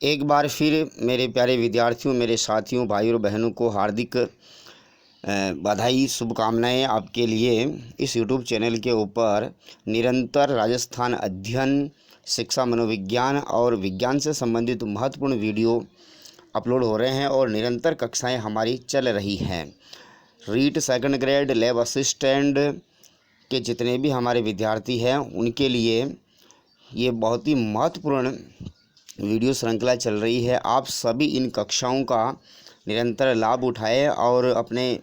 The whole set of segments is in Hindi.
एक बार फिर मेरे प्यारे विद्यार्थियों, मेरे साथियों, भाइयों और बहनों को हार्दिक बधाई, शुभकामनाएं आपके लिए। इस YouTube चैनल के ऊपर निरंतर राजस्थान अध्ययन, शिक्षा, मनोविज्ञान और विज्ञान से संबंधित महत्वपूर्ण वीडियो अपलोड हो रहे हैं और निरंतर कक्षाएं हमारी चल रही हैं। REET second grade, lab assistant के जितने भी हमारे विद्यार्थी हैं उनके लिए ये बहुत ही महत्वपूर्ण वीडियो श्रृंखला चल रही है। आप सभी इन कक्षाओं का निरंतर लाभ उठाएं और अपने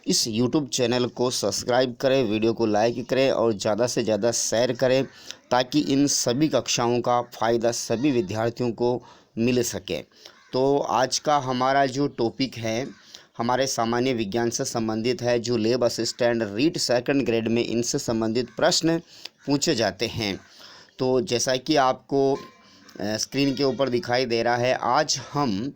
इस YouTube चैनल को सब्सक्राइब करें, वीडियो को लाइक करें और ज़्यादा से ज़्यादा शेयर करें ताकि इन सभी कक्षाओं का फ़ायदा सभी विद्यार्थियों को मिल सके। तो आज का हमारा जो टॉपिक है हमारे सामान्य विज्ञान से संबंधित है, जो lab assistant REET second grade में इनसे संबंधित प्रश्न पूछे जाते हैं। तो जैसा कि आपको स्क्रीन के ऊपर दिखाई दे रहा है, आज हम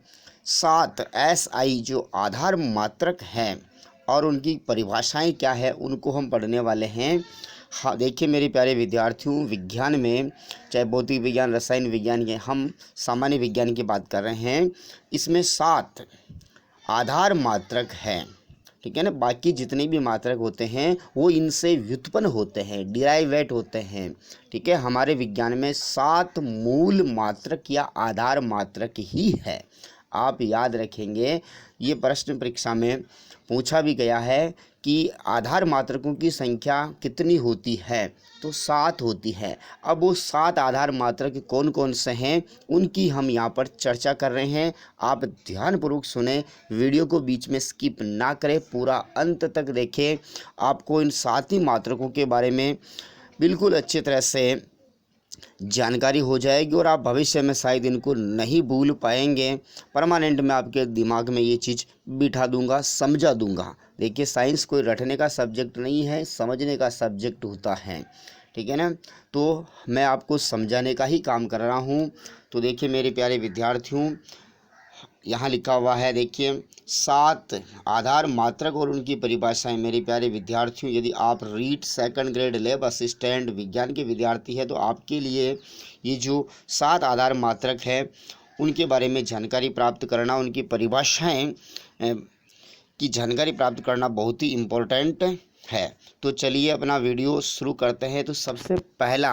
7 SI जो आधार मात्रक हैं और उनकी परिभाषाएं क्या है उनको हम पढ़ने वाले हैं। हाँ, देखिए मेरे प्यारे विद्यार्थियों, विज्ञान में चाहे भौतिक विज्ञान, रसायन विज्ञान के, हम सामान्य विज्ञान की बात कर रहे हैं, इसमें 7 आधार मात्रक हैं, ठीक है ना। बाकी जितने भी मात्रक होते हैं वो इनसे व्युत्पन्न होते हैं, डिराइवेट होते हैं, ठीक है। हमारे विज्ञान में 7 मूल मात्रक या आधार मात्रक ही है। आप याद रखेंगे, ये प्रश्न परीक्षा में पूछा भी गया है कि आधार मात्रकों की संख्या कितनी होती है, तो 7 होती है। अब वो 7 आधार मात्रक कौन कौन से हैं उनकी हम यहाँ पर चर्चा कर रहे हैं। आप ध्यानपूर्वक सुने, वीडियो को बीच में स्किप ना करें, पूरा अंत तक देखें। आपको इन 7 ही मात्रकों के बारे में बिल्कुल अच्छी तरह से जानकारी हो जाएगी और आप भविष्य में शायद इनको नहीं भूल पाएंगे। परमानेंट में आपके दिमाग में ये चीज़ बिठा दूंगा, समझा दूंगा। देखिए, साइंस कोई रटने का सब्जेक्ट नहीं है, समझने का सब्जेक्ट होता है, ठीक है ना। तो मैं आपको समझाने का ही काम कर रहा हूँ। तो देखिए मेरे प्यारे विद्यार्थियों, यहाँ लिखा हुआ है, देखिए 7 आधार मात्रक और उनकी परिभाषाएं। मेरे प्यारे विद्यार्थियों, यदि आप REET second grade lab assistant विज्ञान के विद्यार्थी हैं तो आपके लिए ये जो 7 आधार मात्रक है उनके बारे में जानकारी प्राप्त करना, उनकी परिभाषाएं की जानकारी प्राप्त करना बहुत ही इम्पोर्टेंट है। तो चलिए अपना वीडियो शुरू करते हैं। तो सबसे पहला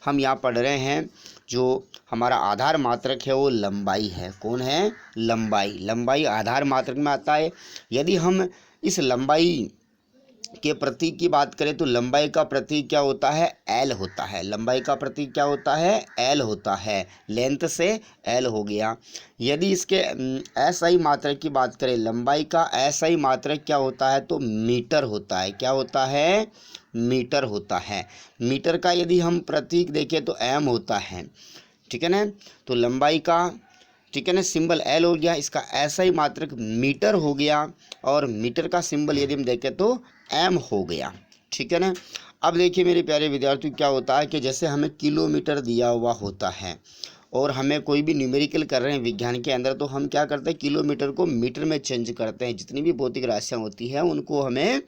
हम यहाँ पढ़ रहे हैं, जो हमारा आधार मात्रक है वो लंबाई है। कौन है? लंबाई। लंबाई आधार मात्रक में आता है। यदि हम इस लंबाई के प्रतीक की बात करें तो लंबाई का प्रतीक क्या होता है? एल होता है। लंबाई का प्रतीक क्या होता है? एल होता है। लेंथ से एल हो गया। यदि इसके SI मात्रक की बात करें, लंबाई का SI मात्रक क्या होता है? तो मीटर होता है। क्या होता है? मीटर होता है। मीटर का यदि हम प्रतीक देखें तो एम होता है, ठीक है ना। तो लंबाई का, ठीक है ना, सिंबल एल हो गया, इसका SI मात्रक मीटर हो गया और मीटर का सिंबल यदि हम देखें तो एम हो गया, ठीक है ना। अब देखिए मेरे प्यारे विद्यार्थियों, क्या होता है कि जैसे हमें किलोमीटर दिया हुआ होता है और हमें कोई भी न्यूमेरिकल कर रहे हैं विज्ञान के अंदर, तो हम क्या करते हैं? किलोमीटर को मीटर में चेंज करते हैं। जितनी भी भौतिक राशियाँ होती हैं उनको हमें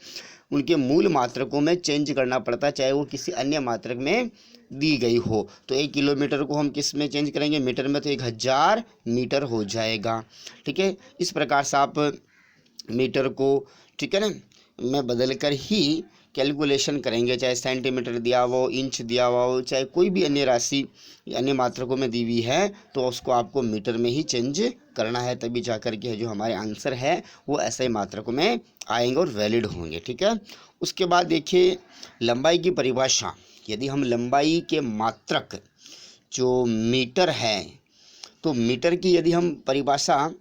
उनके मूल मात्रकों में चेंज करना पड़ता है, चाहे वो किसी अन्य मात्रक में दी गई हो। तो 1 किलोमीटर को हम किस में चेंज करेंगे? मीटर में, तो 1000 मीटर हो जाएगा, ठीक है। इस प्रकार से आप मीटर को, ठीक है ना, में बदल कर ही कैलकुलेशन करेंगे। चाहे सेंटीमीटर दिया हुआ हो, इंच दिया हुआ हो, चाहे कोई भी अन्य राशि अन्य मात्रकों में दी हुई है तो उसको आपको मीटर में ही चेंज करना है, तभी जा कर के जो हमारे आंसर है वो ऐसे मात्रकों में आएंगे और वैलिड होंगे, ठीक है। उसके बाद देखिए लंबाई की परिभाषा। यदि हम लंबाई के मात्रक जो मीटर है, तो मीटर की यदि हम परिभाषा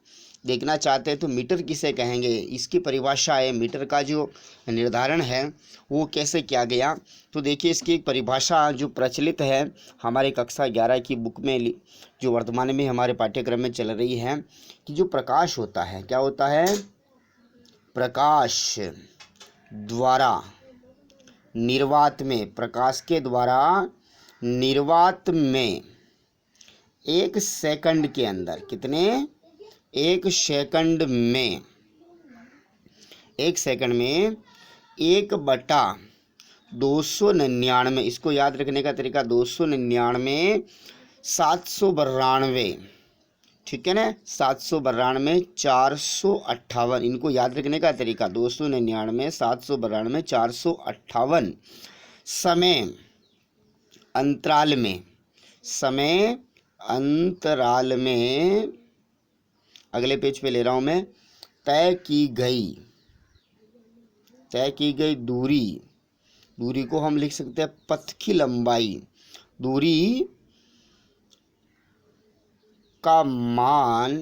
देखना चाहते हैं तो मीटर किसे कहेंगे, इसकी परिभाषा है। मीटर का जो निर्धारण है वो कैसे किया गया, तो देखिए इसकी एक परिभाषा जो प्रचलित है हमारे कक्षा 11 की बुक में, जो वर्तमान में हमारे पाठ्यक्रम में चल रही है, कि जो प्रकाश होता है, क्या होता है? प्रकाश द्वारा निर्वात में, प्रकाश के द्वारा निर्वात में 1 सेकंड के अंदर, कितने? 1 सेकंड में, 1 सेकंड में 1/299, इसको याद रखने का तरीका 299 792 ठीक है ना। 792, 458, इनको याद रखने का तरीका 299, 792, 458 समय अंतराल में, समय अंतराल में, अगले पेज पे ले रहा हूं मैं, तय की गई दूरी को हम लिख सकते हैं पथ की लंबाई, दूरी का मान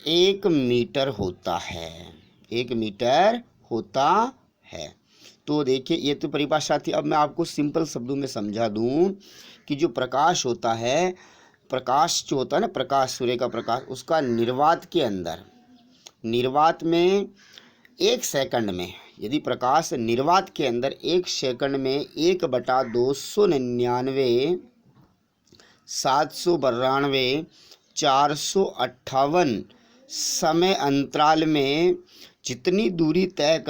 1 मीटर होता है, 1 मीटर होता है। तो देखिए ये तो परिभाषा थी। अब मैं आपको सिंपल शब्दों में समझा दूं कि जो प्रकाश होता है, प्रकाश जो होता है ना, प्रकाश, सूर्य का प्रकाश, उसका निर्वात के अंदर, निर्वात में 1 सेकंड में, यदि प्रकाश निर्वात के अंदर 1 सेकंड में 1/299, 792, 458 समय अंतराल में जितनी दूरी तय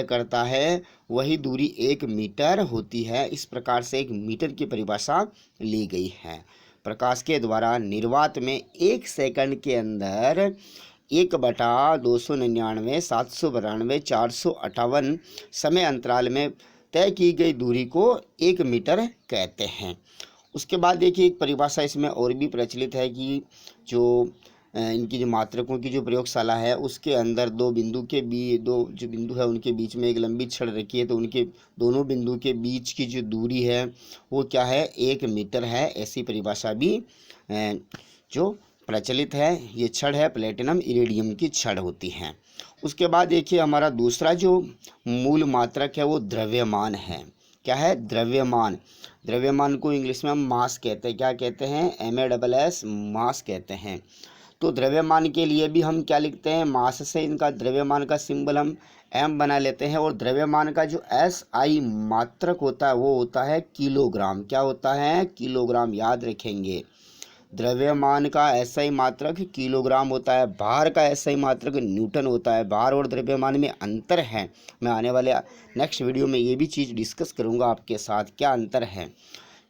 करता है वही दूरी 1 मीटर होती है। इस प्रकार से 1 मीटर की परिभाषा ली गई है। प्रकाश के द्वारा निर्वात में 1 सेकंड के अंदर 1/299, 792, 458 समय अंतराल में तय की गई दूरी को 1 मीटर कहते हैं। उसके बाद देखिए एक परिभाषा इसमें और भी प्रचलित है कि जो इनकी जो मात्रकों की जो प्रयोगशाला है उसके अंदर दो जो बिंदु है उनके बीच में एक लंबी छड़ रखी है, तो उनके दोनों बिंदु के बीच की जो दूरी है वो क्या है, 1 मीटर है। ऐसी परिभाषा भी जो प्रचलित है। ये छड़ है प्लेटिनम इरिडियम की छड़ होती है। उसके बाद देखिए हमारा दूसरा जो मूल मात्रक है वो द्रव्यमान है। क्या है, द्रव्यमान। द्रव्यमान को इंग्लिश में हम मास कहते हैं। क्या कहते हैं, MASS, मास कहते हैं। तो द्रव्यमान के लिए भी हम क्या लिखते हैं, मास से इनका द्रव्यमान का सिंबल हम M बना लेते हैं। और द्रव्यमान का जो SI मात्रक होता है वो होता है किलोग्राम। क्या होता है, किलोग्राम। याद रखेंगे, द्रव्यमान का SI मात्रक किलोग्राम होता है। भार का SI मात्रक न्यूटन होता है। भार और द्रव्यमान में अंतर है। मैं आने वाले नेक्स्ट वीडियो में ये भी चीज़ डिस्कस करूँगा आपके साथ, क्या अंतर है।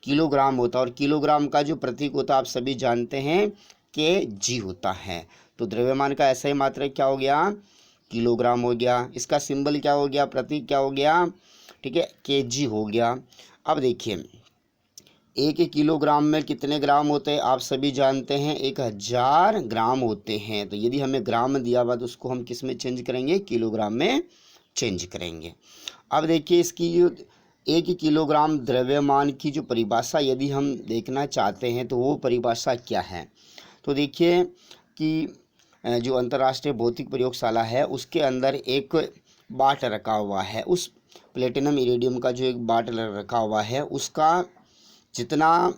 किलोग्राम होता है और किलोग्राम का जो प्रतीक होता है आप सभी जानते हैं kg होता है। तो द्रव्यमान का SI मात्रक क्या हो गया, किलोग्राम हो गया। इसका सिंबल क्या हो गया, प्रतीक क्या हो गया, ठीक है, kg हो गया। अब देखिए 1 किलोग्राम में कितने ग्राम होते हैं आप सभी जानते हैं, 1000 ग्राम होते हैं। तो यदि हमें ग्राम दिया हुआ तो उसको हम किस में चेंज करेंगे, किलोग्राम में चेंज करेंगे। अब देखिए इसकी जो 1 किलोग्राम द्रव्यमान की जो परिभाषा यदि हम देखना चाहते हैं तो वो परिभाषा क्या है। तो देखिए कि जो अंतर्राष्ट्रीय भौतिक प्रयोगशाला है उसके अंदर एक बाट रखा हुआ है। उस प्लेटिनम इरिडियम का जो एक बाट रखा हुआ है उसका जितना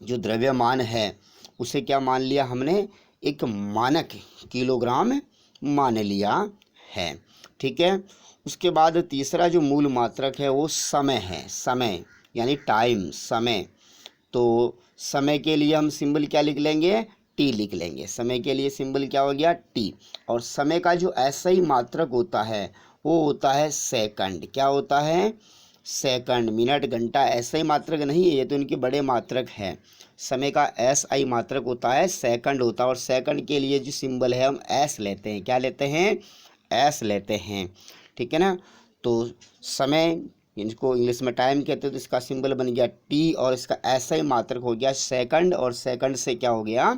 जो द्रव्यमान है उसे क्या मान लिया हमने, एक मानक किलोग्राम मान लिया है। ठीक है। उसके बाद तीसरा जो मूल मात्रक है वो समय है। समय यानी टाइम, समय। तो समय के लिए हम सिंबल क्या लिख लेंगे, टी लिख लेंगे। समय के लिए सिंबल क्या हो गया, टी। और समय का जो SI मात्रक होता है वो होता है सेकंड। क्या होता है, सेकंड। मिनट, घंटा SI मात्रक नहीं है, ये तो इनके बड़े मात्रक हैं। समय का SI मात्रक होता है सेकंड होता है। और सेकंड के लिए जो सिंबल है हम S लेते हैं। क्या लेते हैं, S लेते हैं। ठीक है ना। तो समय, इनको इंग्लिश में टाइम कहते हैं, तो इसका सिंबल बन गया टी और इसका SI मात्रक हो गया सेकंड। और सेकंड से क्या हो गया,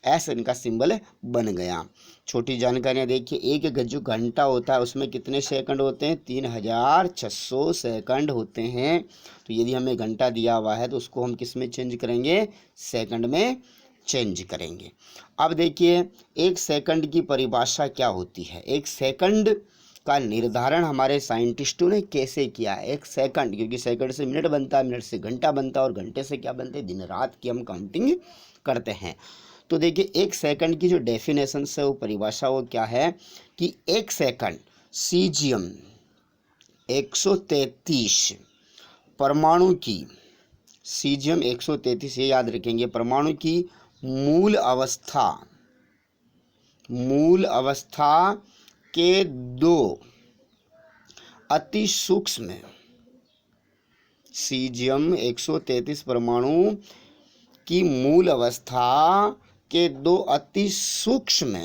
S इनका सिंबल बन गया। छोटी जानकारियाँ देखिए, एक जो घंटा होता है उसमें कितने सेकंड होते हैं, 3600 सेकंड होते हैं। तो यदि हमें घंटा दिया हुआ है तो उसको हम किस में चेंज करेंगे, सेकंड में चेंज करेंगे। अब देखिए 1 सेकंड की परिभाषा क्या होती है। 1 सेकंड का निर्धारण हमारे साइंटिस्टों ने कैसे किया है। 1 सेकंड, क्योंकि सेकंड से मिनट बनता है, मिनट से घंटा बनता है और घंटे से क्या बनते हैं, दिन रात की हम काउंटिंग करते हैं। तो देखिए 1 सेकंड की जो डेफिनेशन है वो परिभाषा वो क्या है कि 1 सेकंड सीजियम 133 परमाणु की, सीजियम 133, ये याद रखेंगे, परमाणु की मूल अवस्था के 2 अति सूक्ष्म, सीजियम 133 परमाणु की मूल अवस्था के दो अति सूक्ष्म,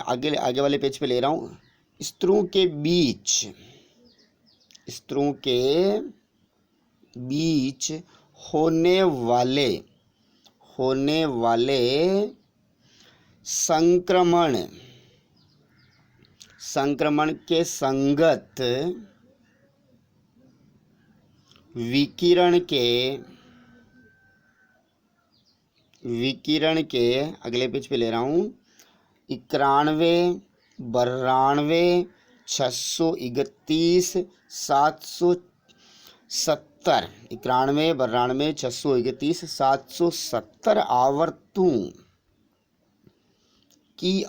आगे आगे वाले पेज पे ले रहा हूँ, स्तरों के बीच होने वाले संक्रमण के संगत विकिरण के अगले पेज पे ले रहा हूँ, 91, 92, 631, 770, 91, 92, 631, 770 आवर्तों की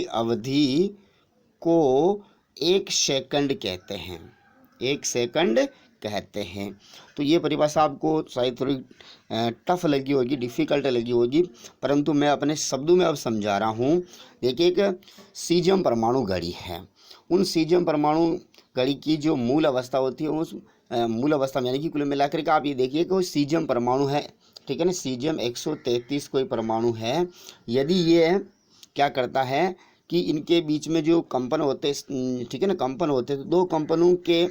अवधि को 1 सेकंड कहते हैं। 1 सेकंड कहते हैं। तो ये परिभाषा आपको शायद थोड़ी टफ लगी होगी, डिफ़िकल्ट लगी होगी, परंतु मैं अपने शब्दों में अब समझा रहा हूँ। देखिए, एक सीजियम परमाणु घड़ी है। उन सीजियम परमाणु घड़ी की जो मूल अवस्था होती है, उस मूल अवस्था में यानी कि कुल मिलाकर के आप ये देखिए कि वो सीजियम परमाणु है, ठीक है ना। सीजियम 133 कोई परमाणु है। यदि ये क्या करता है कि इनके बीच में जो कंपन होते, ठीक है ना, कंपन होते, तो दो कंपनों के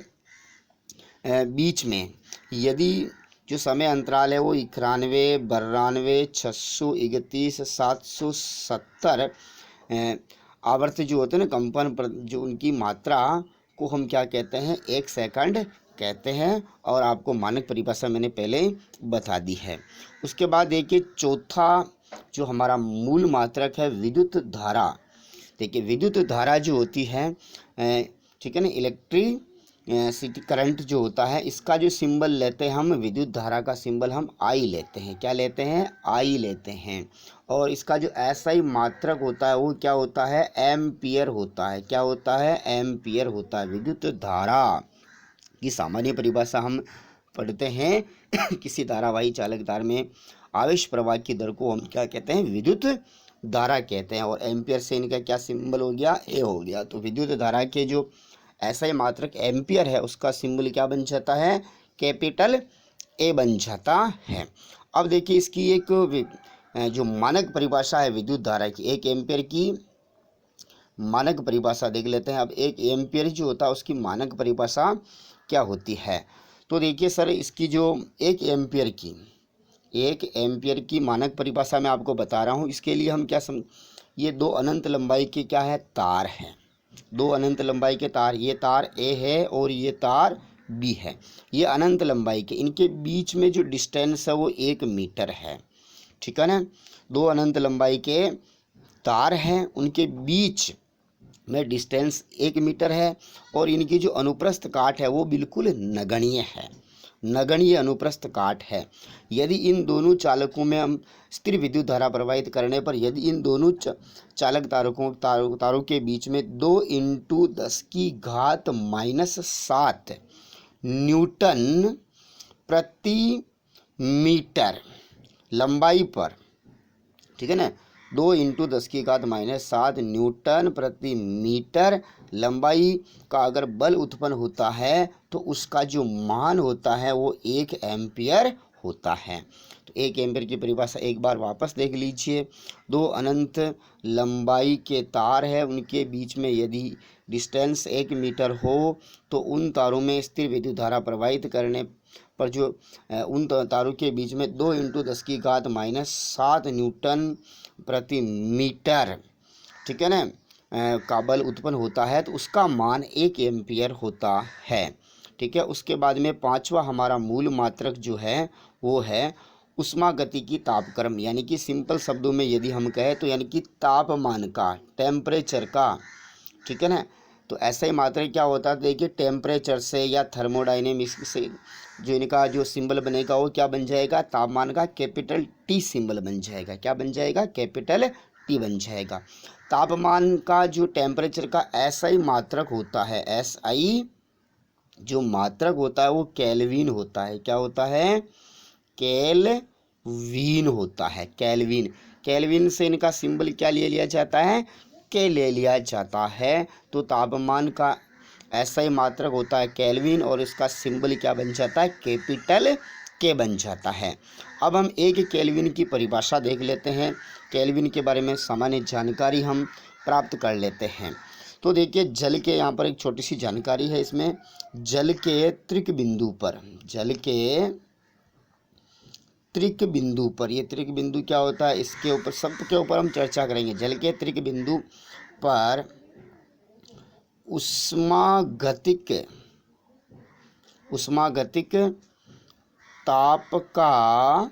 बीच में यदि जो समय अंतराल है वो 91, 92, 631, 770 आवर्त जो होते हैं ना कंपन पर, जो उनकी मात्रा को हम क्या कहते हैं, 1 सेकंड कहते हैं। और आपको मानक परिभाषा मैंने पहले बता दी है। उसके बाद देखिए, चौथा जो हमारा मूल मात्रक है विद्युत धारा। देखिए, विद्युत धारा जो होती है, ठीक है ना, इलेक्ट्रिसिटी करंट जो होता है, इसका जो सिंबल लेते हैं हम, विद्युत धारा का सिंबल हम आई लेते हैं। क्या लेते हैं? आई लेते हैं। और इसका जो एसआई मात्रक होता है वो क्या होता है? एम्पियर होता है। क्या होता है? एम्पियर होता है। विद्युत धारा की सामान्य परिभाषा हम पढ़ते हैं किसी धारावाही चालक तार में आवेश प्रवाह की दर को हम क्या कहते हैं? विद्युत धारा कहते हैं। और एम्पियर से इनका क्या सिंबल हो गया? ए हो गया। तो विद्युत धारा के जो एसआई मात्रक एम्पियर है, उसका सिंबल क्या बन जाता है? कैपिटल ए बन जाता है। अब देखिए, इसकी एक जो मानक परिभाषा है विद्युत धारा की, 1 एम्पियर की मानक परिभाषा देख लेते हैं। अब 1 एम्पियर जो होता है उसकी मानक परिभाषा क्या होती है? तो देखिए सर, इसकी जो 1 एम्पियर की मानक परिभाषा मैं आपको बता रहा हूँ। इसके लिए हम क्या ये 2 अनंत लंबाई के क्या है? तार है। 2 अनंत लंबाई के तार, ये तार ए है और ये तार बी है। ये अनंत लंबाई के, इनके बीच में जो डिस्टेंस है वो 1 मीटर है, ठीक है ना। 2 अनंत लंबाई के तार हैं, उनके बीच में डिस्टेंस 1 मीटर है और इनकी जो अनुप्रस्थ काट है वो बिल्कुल नगण्य है। नगण्य अनुप्रस्थ काट है। यदि इन दोनों चालकों में हम स्थिर विद्युत धारा प्रवाहित करने पर, यदि इन दोनों चालक तारों के बीच में 2 × 10⁻⁷ न्यूटन प्रति मीटर लंबाई पर, ठीक है ना, 2 × 10⁻⁷ न्यूटन प्रति मीटर लंबाई का अगर बल उत्पन्न होता है तो उसका जो मान होता है वो 1 एम्पियर होता है। तो 1 एम्पियर की परिभाषा एक बार वापस देख लीजिए। 2 अनंत लंबाई के तार है, उनके बीच में यदि डिस्टेंस 1 मीटर हो तो उन तारों में स्थिर विद्युत धारा प्रवाहित करने पर जो उन तारों के बीच में 2 × 10⁻⁷ न्यूटन प्रति मीटर, ठीक है ना, का बल उत्पन्न होता है, तो उसका मान 1 एम्पियर होता है, ठीक है। उसके बाद में 5वां हमारा मूल मात्रक जो है वो है उष्मागतिकी तापक्रम, यानी कि सिंपल शब्दों में यदि हम कहें तो यानी कि तापमान का, टेम्परेचर का, ठीक है ना। तो ऐसा ही मात्रक क्या होता है? देखिए, टेम्परेचर से या थर्मोडायनेमिक्स से जो इनका जो सिंबल बनेगा वो क्या बन जाएगा? तापमान का कैपिटल टी सिंबल बन जाएगा। क्या बन जाएगा? कैपिटल टी बन जाएगा। तापमान का जो टेम्परेचर का एसआई मात्रक होता है, एसआई जो मात्रक होता है वो केल्विन होता है। क्या होता है? केल्विन होता है। केल्विन, केल्विन से इनका सिंबल क्या ले लिया जाता है? के ले लिया जाता है। तो तापमान का एसआई मात्रक होता है केल्विन और इसका सिंबल क्या बन जाता है? कैपिटल के बन जाता है। अब हम एक केल्विन की परिभाषा देख लेते हैं। केल्विन के बारे में सामान्य जानकारी हम प्राप्त कर लेते हैं। तो देखिए, जल के यहाँ पर एक छोटी सी जानकारी है इसमें। जल के त्रिक बिंदु पर, जल के त्रिक बिंदु पर, ये त्रिक बिंदु क्या होता है, इसके ऊपर सब के ऊपर हम चर्चा करेंगे। जल के त्रिक बिंदु पर उष्मागतिक ताप का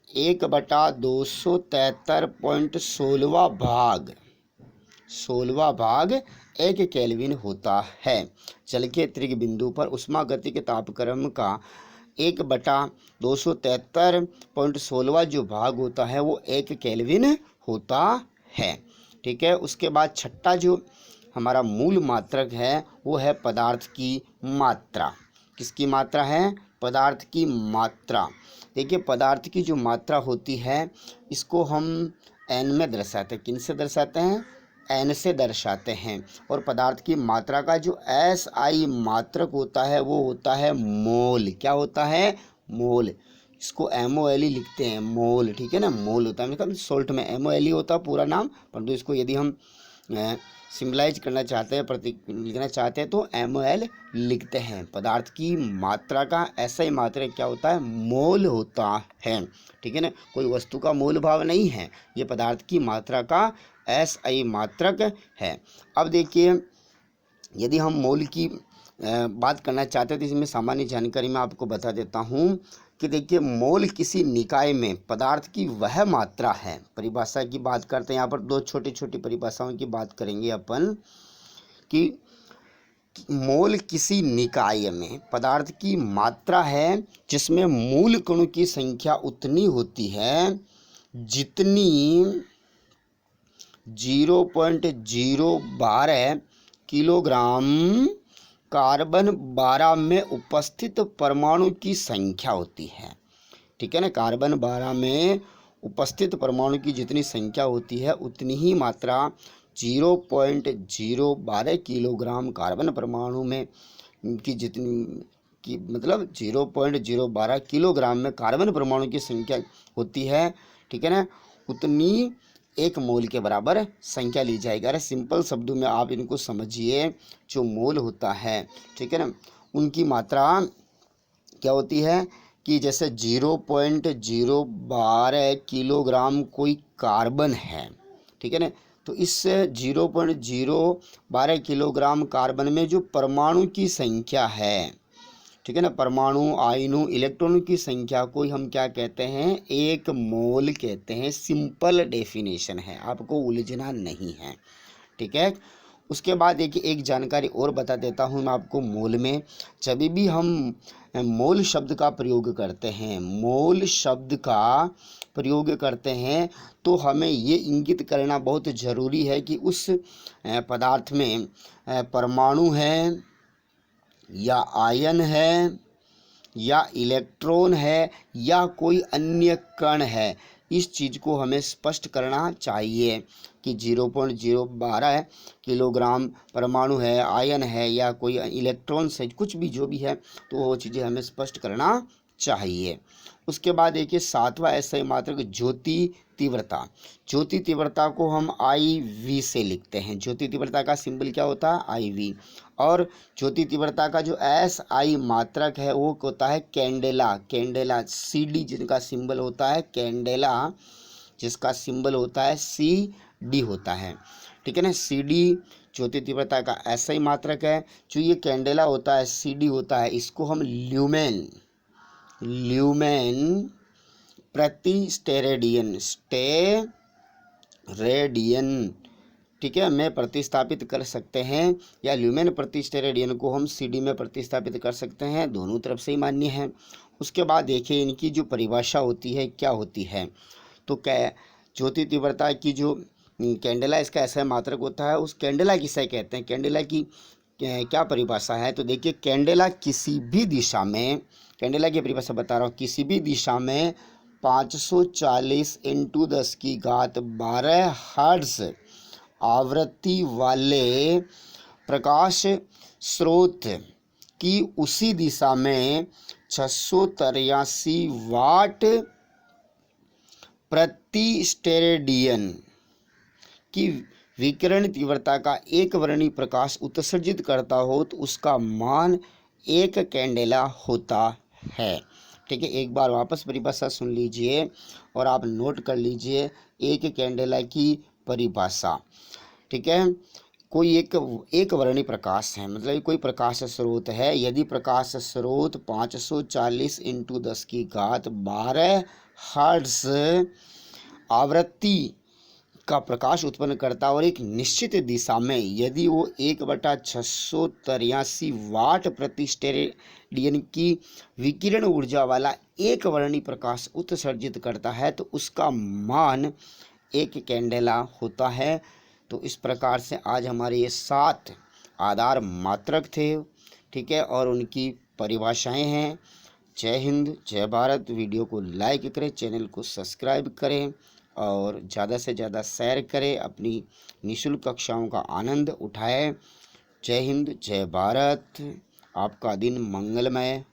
1/273.16 भाग 1 केल्विन होता है। जल के त्रिक बिंदु पर उष्मागतिक तापक्रम का 1/273.16 जो भाग होता है वो 1 केल्विन होता है। ठीक है। उसके बाद छठा जो हमारा मूल मात्रक है वो है पदार्थ की मात्रा। किसकी मात्रा है? पदार्थ की मात्रा। देखिए, पदार्थ की जो मात्रा होती है इसको हम एन में दर्शाते हैं। किन से दर्शाते हैं? एन से दर्शाते हैं। और पदार्थ की मात्रा का जो SI मात्रक होता है वो होता है मोल। क्या होता है? मोल। इसको MOL लिखते हैं, मोल। ठीक है ना, मोल होता है। मतलब सोल्ट में MOL होता है पूरा नाम, परंतु इसको यदि हम सिम्बलाइज करना चाहते हैं, प्रतीक लिखना चाहते हैं, तो MOL लिखते हैं। पदार्थ की मात्रा का SI मात्रक क्या होता है? मोल होता है। ठीक है ना, कोई वस्तु का मोल भाव नहीं है, ये पदार्थ की मात्रा का SI मात्रक है। अब देखिए, यदि हम मोल की बात करना चाहते हैं तो इसमें सामान्य जानकारी मैं आपको बता देता हूँ कि देखिए, मोल किसी निकाय में पदार्थ की वह मात्रा है। परिभाषा की बात करते हैं, यहाँ पर दो छोटी छोटी परिभाषाओं की बात करेंगे अपन कि मोल किसी निकाय में पदार्थ की मात्रा है जिसमें मूल कणों की संख्या उतनी होती है जितनी 0.012 किलोग्राम कार्बन 12 में उपस्थित परमाणु की संख्या होती है। ठीक है ना, कार्बन 12 में उपस्थित परमाणु की जितनी संख्या होती है उतनी ही मात्रा 0.012 किलोग्राम कार्बन परमाणु में की जितनी मतलब 0.012 किलोग्राम में कार्बन परमाणु की संख्या होती है। ठीक है ना, उतनी 1 मोल के बराबर संख्या ली जाएगी। अरे सिंपल शब्दों में आप इनको समझिए, जो मोल होता है, ठीक है ना, उनकी मात्रा क्या होती है कि जैसे 0.012 किलोग्राम कोई कार्बन है। ठीक है ना, तो इस 0.012 किलोग्राम कार्बन में जो परमाणु की संख्या है, ठीक है ना, परमाणु, आयनों, इलेक्ट्रॉनों की संख्या को हम क्या कहते हैं? 1 मोल कहते हैं। सिंपल डेफिनेशन है, आपको उलझना नहीं है। ठीक है। उसके बाद देखिए, एक जानकारी और बता देता हूँ मैं आपको। मोल में जब भी हम मोल शब्द का प्रयोग करते हैं, मोल शब्द का प्रयोग करते हैं तो हमें ये इंगित करना बहुत ज़रूरी है कि उस पदार्थ में परमाणु है या आयन है या इलेक्ट्रॉन है या कोई अन्य कण है। इस चीज़ को हमें स्पष्ट करना चाहिए कि 0.012 किलोग्राम परमाणु है, आयन है या कोई इलेक्ट्रॉन है, कुछ भी जो भी है, तो वो चीज़ें हमें स्पष्ट करना चाहिए। उसके बाद देखिए, 7वां SI मात्रक ज्योति तीव्रता। ज्योति तीव्रता को हम IV से लिखते हैं। ज्योति तीव्रता का सिंबल क्या होता है? IV। और ज्योति तीव्रता का जो SI मात्रक है वो होता है कैंडेला। कैंडेला, CD जिनका सिंबल होता है, कैंडेला जिसका सिंबल होता है CD होता है। ठीक है ना, CD ज्योति तीव्रता का SI मात्रक है। जो ये कैंडेला होता है, CD होता है, इसको हम ल्यूमेन प्रति स्टेरेडियन ठीक है, में प्रतिस्थापित कर सकते हैं, या ल्यूमेन प्रति स्टेरेडियन को हम CD में प्रतिस्थापित कर सकते हैं। दोनों तरफ से ही मान्य है। उसके बाद देखिए, इनकी जो परिभाषा होती है क्या होती है, तो क्या ज्योति तीव्रता की जो कैंडेला इसका SI मात्रक होता है, उस कैंडेला किसे कहते हैं, कैंडेला की क्या परिभाषा है? तो देखिए, कैंडेला किसी भी दिशा में, कैंडेला की परिभाषा बता रहा हूँ, किसी भी दिशा में 540 × 10⁻12 हर्ट्ज आवृत्ति वाले प्रकाश स्रोत की उसी दिशा में 683 वाट प्रति स्टेरेडियन की विकिरण तीव्रता का एक वर्णी प्रकाश उत्सर्जित करता हो तो उसका मान 1 कैंडेला होता है। ठीक है, एक बार वापस परिभाषा सुन लीजिए और आप नोट कर लीजिए 1 कैंडेला की परिभाषा। ठीक है, कोई एक वर्णी प्रकाश है, मतलब कोई प्रकाश स्रोत है। यदि प्रकाश स्रोत 540 × 10⁻12 हर्ट्ज आवृत्ति का प्रकाश उत्पन्न करता और एक निश्चित दिशा में, यदि वो 1/683 वाट प्रति स्टेरेडियन की विकिरण ऊर्जा वाला एक वर्णी प्रकाश उत्सर्जित करता है तो उसका मान 1 कैंडेला होता है। तो इस प्रकार से आज हमारे ये 7 आधार मात्रक थे। ठीक है, और उनकी परिभाषाएं हैं। जय हिंद, जय भारत। वीडियो को लाइक करें, चैनल को सब्सक्राइब करें और ज़्यादा से ज़्यादा शेयर करें। अपनी निःशुल्क कक्षाओं का आनंद उठाएं। जय हिंद, जय भारत। आपका दिन मंगलमय